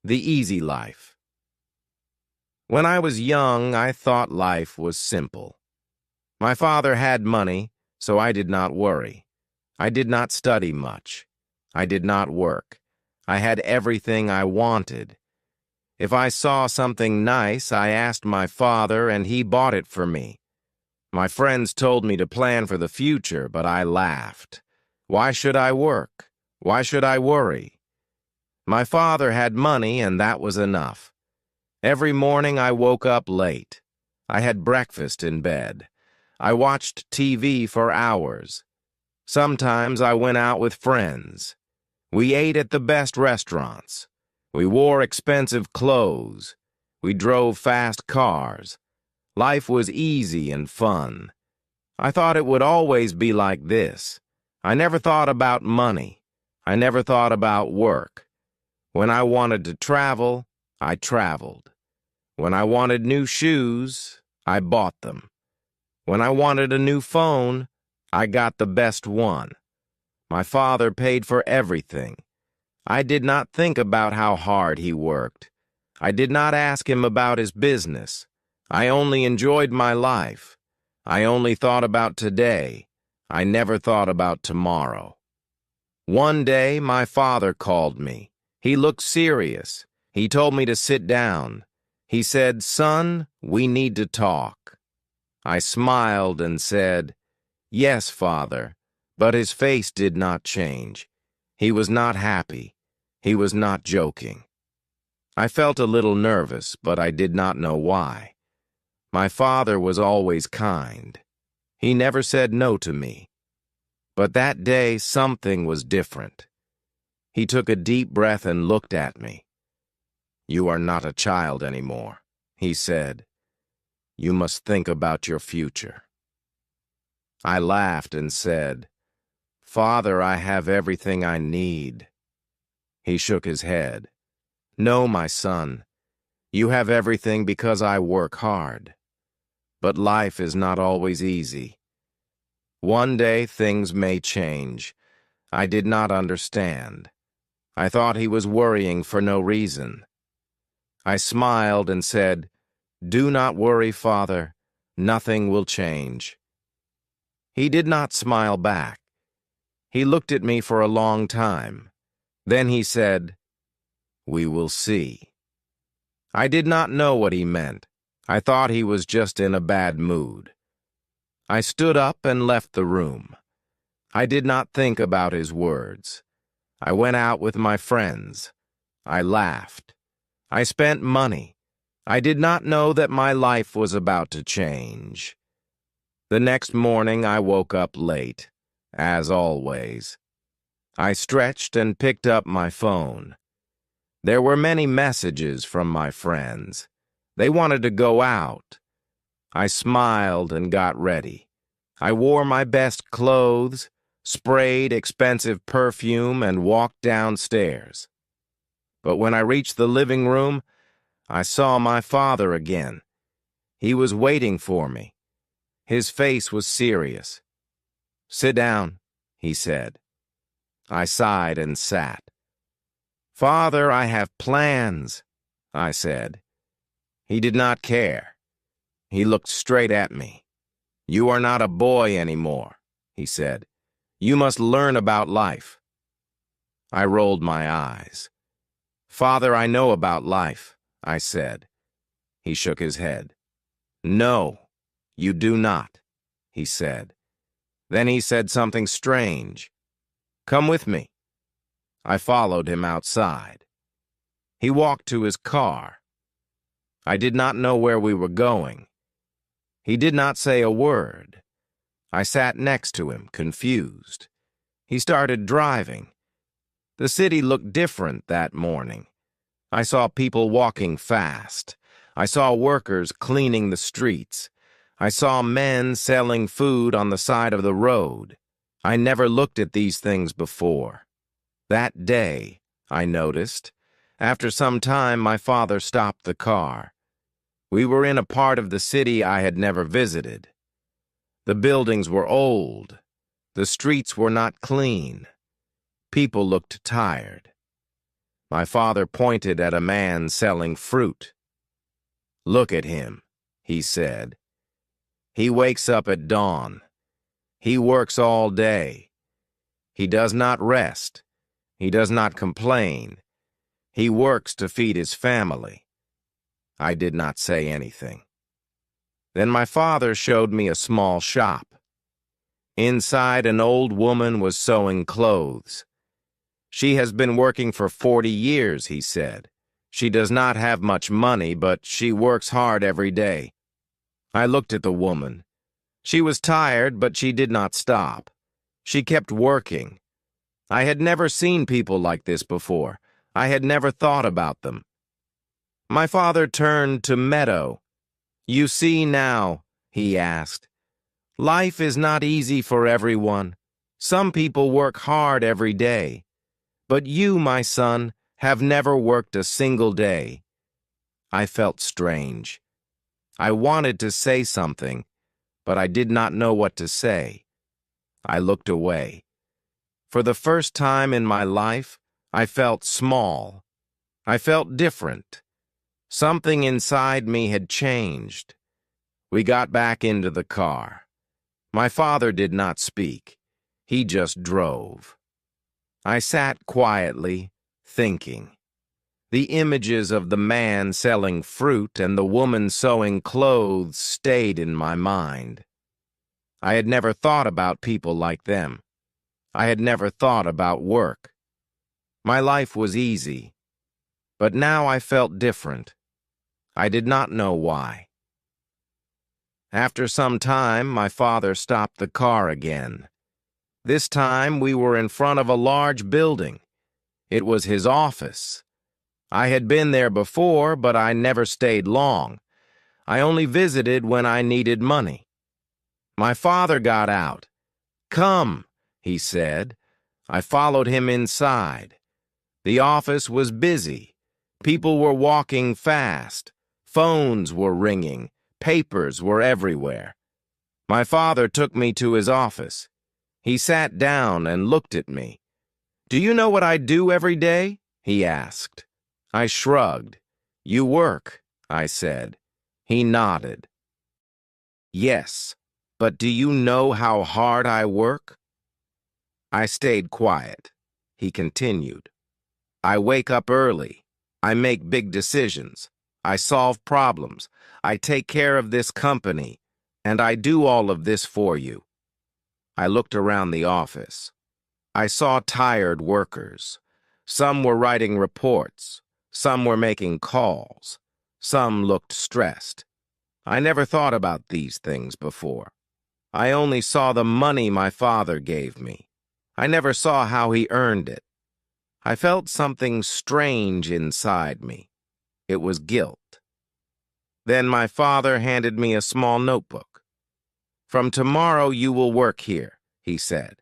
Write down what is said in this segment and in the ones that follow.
The easy life. When I was young, I thought life was simple. My father had money, so I did not worry. I did not study much. I did not work. I had everything I wanted. If I saw something nice, I asked my father, and he bought it for me. My friends told me to plan for the future, but I laughed. Why should I work? Why should I worry? My father had money, and that was enough. Every morning I woke up late. I had breakfast in bed. I watched TV for hours. Sometimes I went out with friends. We ate at the best restaurants. We wore expensive clothes. We drove fast cars. Life was easy and fun. I thought it would always be like this. I never thought about money. I never thought about work. When I wanted to travel, I traveled. When I wanted new shoes, I bought them. When I wanted a new phone, I got the best one. My father paid for everything. I did not think about how hard he worked. I did not ask him about his business. I only enjoyed my life. I only thought about today. I never thought about tomorrow. One day, my father called me. He looked serious. He told me to sit down. He said, "Son, we need to talk." I smiled and said, "Yes, Father," but his face did not change. He was not happy. He was not joking. I felt a little nervous, but I did not know why. My father was always kind. He never said no to me. But that day, something was different. He took a deep breath and looked at me. "You are not a child anymore," he said. "You must think about your future." I laughed and said, "Father, I have everything I need." He shook his head. "No, my son. You have everything because I work hard. But life is not always easy. One day things may change. I did not understand. I thought he was worrying for no reason. I smiled and said, "Do not worry, Father. Nothing will change." He did not smile back. He looked at me for a long time. Then he said, "We will see." I did not know what he meant. I thought he was just in a bad mood. I stood up and left the room. I did not think about his words. I went out with my friends. I laughed. I spent money. I did not know that my life was about to change. The next morning I woke up late, as always. I stretched and picked up my phone. There were many messages from my friends. They wanted to go out. I smiled and got ready. I wore my best clothes, sprayed expensive perfume, and walked downstairs. But when I reached the living room, I saw my father again. He was waiting for me. His face was serious. "Sit down," he said. I sighed and sat. "Father, I have plans," I said. He did not care. He looked straight at me. "You are not a boy anymore," he said. "You must learn about life." I rolled my eyes. "Father, I know about life," I said. He shook his head. "No, you do not," he said. Then he said something strange. "Come with me." I followed him outside. He walked to his car. I did not know where we were going. He did not say a word. I sat next to him, confused. He started driving. The city looked different that morning. I saw people walking fast. I saw workers cleaning the streets. I saw men selling food on the side of the road. I never looked at these things before. That day, I noticed, after some time my father stopped the car. We were in a part of the city I had never visited. The buildings were old. The streets were not clean. People looked tired. My father pointed at a man selling fruit. "Look at him," he said. "He wakes up at dawn. He works all day. He does not rest. He does not complain. He works to feed his family." I did not say anything. Then my father showed me a small shop. Inside, an old woman was sewing clothes. "She has been working for 40 years, he said. "She does not have much money, but she works hard every day." I looked at the woman. She was tired, but she did not stop. She kept working. I had never seen people like this before. I had never thought about them. My father turned to Meadow. "You see now," he asked, "life is not easy for everyone. Some people work hard every day. But you, my son, have never worked a single day." I felt strange. I wanted to say something, but I did not know what to say. I looked away. For the first time in my life, I felt small. I felt different. Something inside me had changed. We got back into the car. My father did not speak. He just drove. I sat quietly, thinking. The images of the man selling fruit and the woman sewing clothes stayed in my mind. I had never thought about people like them. I had never thought about work. My life was easy, but now I felt different. I did not know why. After some time, my father stopped the car again. This time, we were in front of a large building. It was his office. I had been there before, but I never stayed long. I only visited when I needed money. My father got out. "Come," he said. I followed him inside. The office was busy. People were walking fast. Phones were ringing. Papers were everywhere. My father took me to his office. He sat down and looked at me. "Do you know what I do every day?" he asked. I shrugged. "You work," I said. He nodded. "Yes, but do you know how hard I work?" I stayed quiet. He continued. "I wake up early. I make big decisions. I solve problems. I take care of this company. And I do all of this for you." I looked around the office. I saw tired workers. Some were writing reports. Some were making calls. Some looked stressed. I never thought about these things before. I only saw the money my father gave me. I never saw how he earned it. I felt something strange inside me. It was guilt. Then my father handed me a small notebook. "From tomorrow you will work here," he said.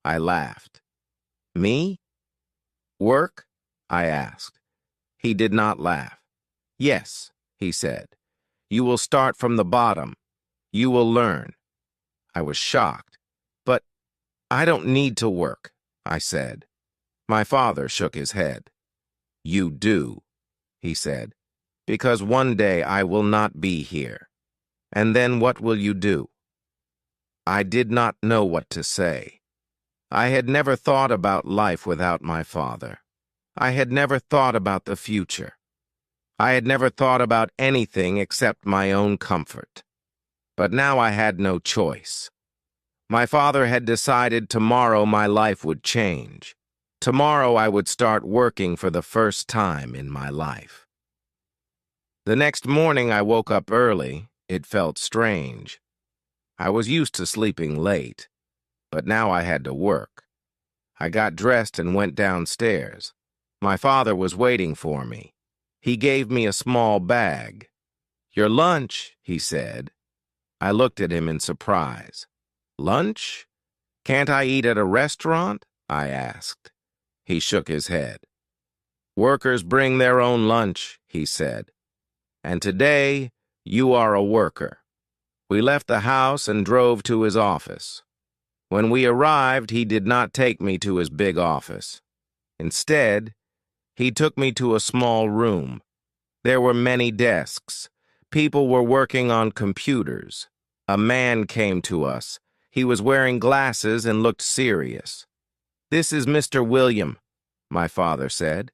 I laughed. "Me? Work?" I asked. He did not laugh. "Yes," he said. "You will start from the bottom. You will learn." I was shocked. "But I don't need to work," I said. My father shook his head. "You do," he said, "because one day I will not be here. And then what will you do?" I did not know what to say. I had never thought about life without my father. I had never thought about the future. I had never thought about anything except my own comfort. But now I had no choice. My father had decided tomorrow my life would change. Tomorrow I would start working for the first time in my life. The next morning I woke up early. It felt strange. I was used to sleeping late, but now I had to work. I got dressed and went downstairs. My father was waiting for me. He gave me a small bag. "Your lunch," he said. I looked at him in surprise. "Lunch? Can't I eat at a restaurant?" I asked. He shook his head. "Workers bring their own lunch," he said. "And today, you are a worker." We left the house and drove to his office. When we arrived, he did not take me to his big office. Instead, He took me to a small room. There were many desks. People were working on computers. A man came to us. He was wearing glasses and looked serious. "This is Mr. William," my father said.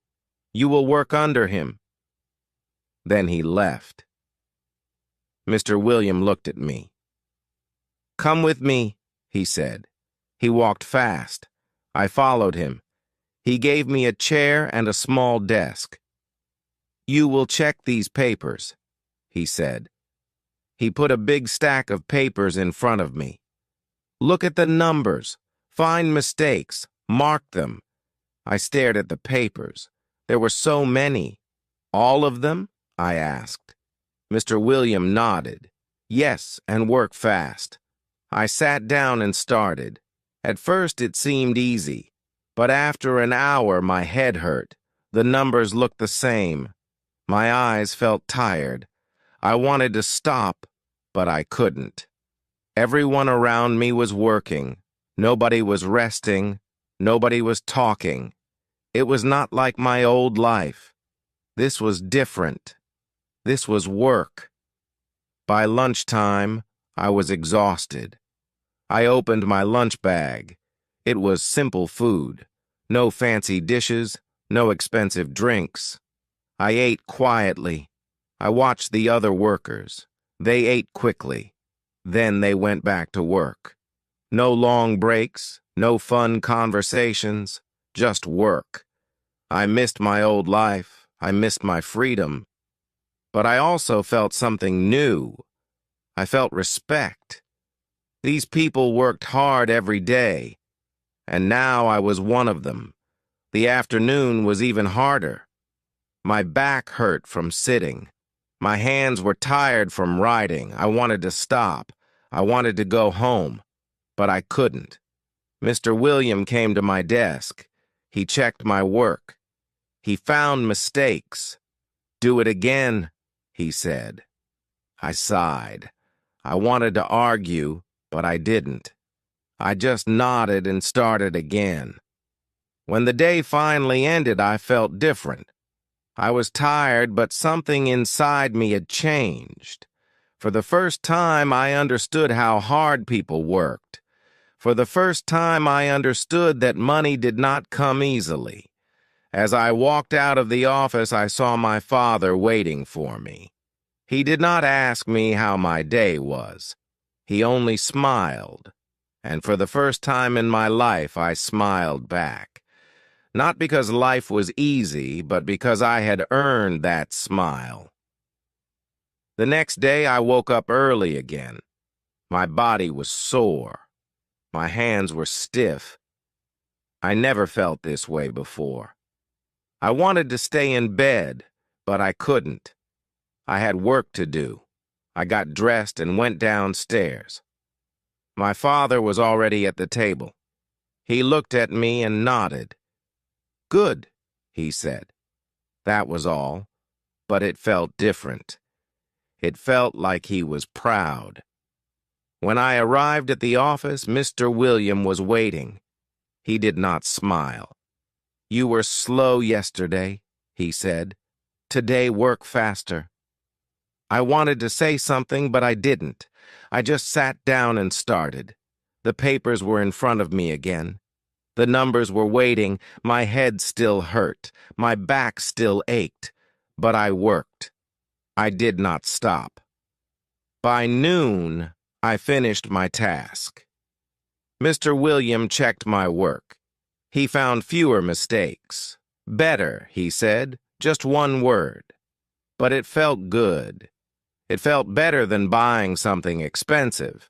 "You will work under him." Then he left. Mr. William looked at me. "Come with me," he said. He walked fast. I followed him. He gave me a chair and a small desk. "You will check these papers," he said. He put a big stack of papers in front of me. "Look at the numbers. Find mistakes. Mark them." I stared at the papers. There were so many. "All of them?" I asked. Mr. William nodded. "Yes, and work fast." I sat down and started. At first it seemed easy, but after an hour my head hurt. The numbers looked the same. My eyes felt tired. I wanted to stop, but I couldn't. Everyone around me was working. Nobody was resting. Nobody was talking. It was not like my old life. This was different. This was work. By lunchtime, I was exhausted. I opened my lunch bag. It was simple food. No fancy dishes, no expensive drinks. I ate quietly. I watched the other workers. They ate quickly. Then they went back to work. No long breaks, no fun conversations, just work. I missed my old life. I missed my freedom. But I also felt something new. I felt respect. These people worked hard every day, and now I was one of them. The afternoon was even harder. My back hurt from sitting. My hands were tired from writing. I wanted to stop. I wanted to go home, but I couldn't. Mr. William came to my desk. He checked my work. He found mistakes. "Do it again," he said. I sighed. I wanted to argue, but I didn't. I just nodded and started again. When the day finally ended, I felt different. I was tired, but something inside me had changed. For the first time, I understood how hard people worked. For the first time, I understood that money did not come easily. As I walked out of the office, I saw my father waiting for me. He did not ask me how my day was. He only smiled. And for the first time in my life, I smiled back. Not because life was easy, but because I had earned that smile. The next day, I woke up early again. My body was sore. My hands were stiff. I never felt this way before. I wanted to stay in bed, but I couldn't. I had work to do. I got dressed and went downstairs. My father was already at the table. He looked at me and nodded. "Good," he said. That was all, but it felt different. It felt like he was proud. When I arrived at the office, Mr. William was waiting. He did not smile. "You were slow yesterday," he said. "Today work faster." I wanted to say something, but I didn't. I just sat down and started. The papers were in front of me again. The numbers were waiting. My head still hurt. My back still ached. But I worked. I did not stop. By noon, I finished my task. Mr. William checked my work. He found fewer mistakes. "Better," he said, just one word. But it felt good. It felt better than buying something expensive.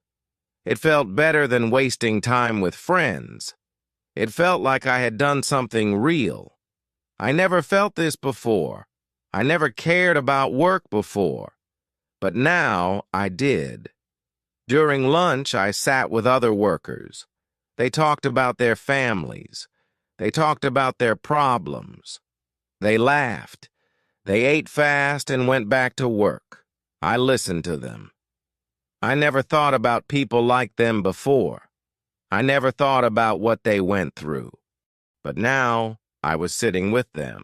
It felt better than wasting time with friends. It felt like I had done something real. I never felt this before. I never cared about work before. But now I did. During lunch, I sat with other workers. They talked about their families. They talked about their problems. They laughed. They ate fast and went back to work. I listened to them. I never thought about people like them before. I never thought about what they went through. But now I was sitting with them.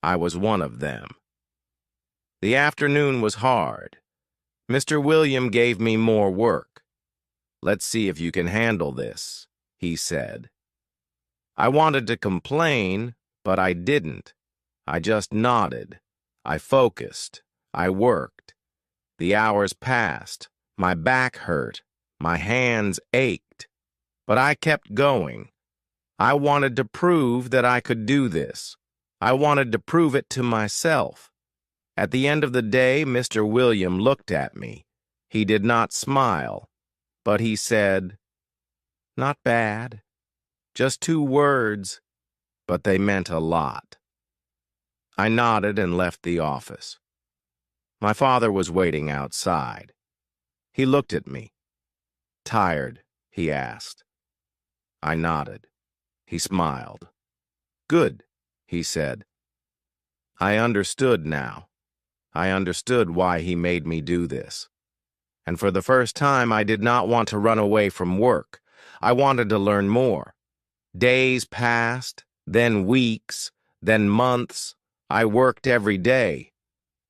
I was one of them. The afternoon was hard. Mr. William gave me more work. "Let's see if you can handle this," he said. I wanted to complain, but I didn't. I just nodded. I focused. I worked. The hours passed. My back hurt. My hands ached. But I kept going. I wanted to prove that I could do this. I wanted to prove it to myself. At the end of the day, Mr. William looked at me. He did not smile, but he said, "Not bad. Just 2 words, but they meant a lot." I nodded and left the office. My father was waiting outside. He looked at me. "Tired?" he asked. I nodded. He smiled. "Good," he said. I understood now. I understood why he made me do this. And for the first time, I did not want to run away from work. I wanted to learn more. Days passed, then weeks, then months. I worked every day.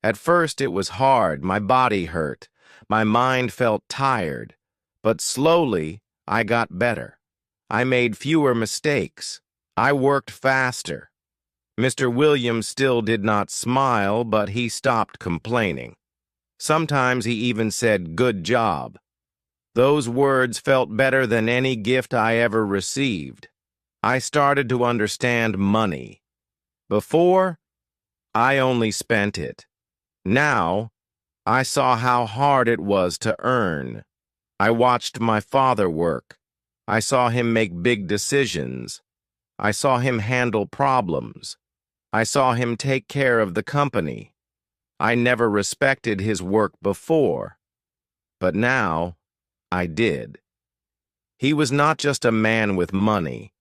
At first it was hard, my body hurt, my mind felt tired, but slowly I got better. I made fewer mistakes. I worked faster. Mr. Williams still did not smile, but he stopped complaining. Sometimes he even said, "Good job." Those words felt better than any gift I ever received. I started to understand money. Before, I only spent it. Now, I saw how hard it was to earn. I watched my father work. I saw him make big decisions. I saw him handle problems. I saw him take care of the company. I never respected his work before, but now I did. He was not just a man with money.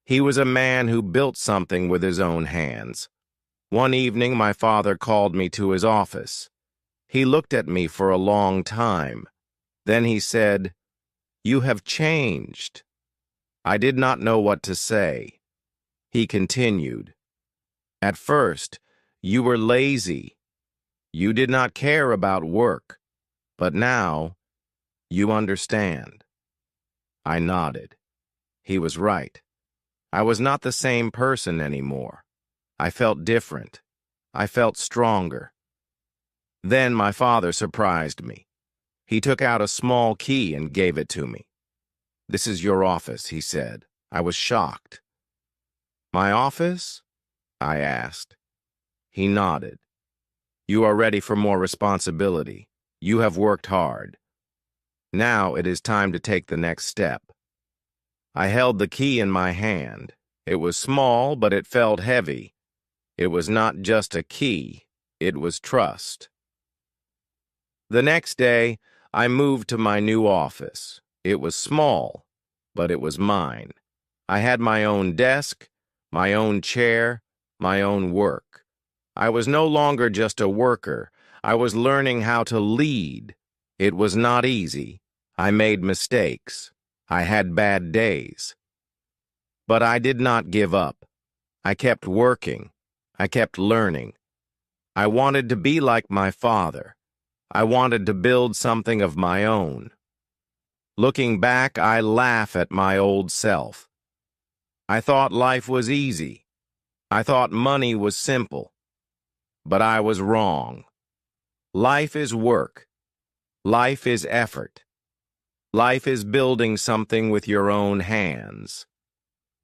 He was a man who built something with his own hands. One evening, my father called me to his office. He looked at me for a long time. Then he said, "You have changed." I did not know what to say. He continued, "At first, you were lazy. You did not care about work, but now you understand." I nodded. He was right. I was not the same person anymore. I felt different. I felt stronger. Then my father surprised me. He took out a small key and gave it to me. "This is your office," he said. I was shocked. "My office?" I asked. He nodded. "You are ready for more responsibility. You have worked hard. Now it is time to take the next step." I held the key in my hand. It was small, but it felt heavy. It was not just a key. It was trust. The next day, I moved to my new office. It was small, but it was mine. I had my own desk, my own chair, my own work. I was no longer just a worker. I was learning how to lead. It was not easy. I made mistakes. I had bad days. But I did not give up. I kept working. I kept learning. I wanted to be like my father. I wanted to build something of my own. Looking back, I laugh at my old self. I thought life was easy. I thought money was simple. But I was wrong. Life is work. Life is effort. Life is building something with your own hands.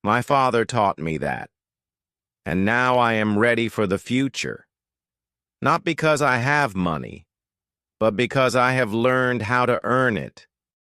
My father taught me that. And now I am ready for the future. Not because I have money, but because I have learned how to earn it.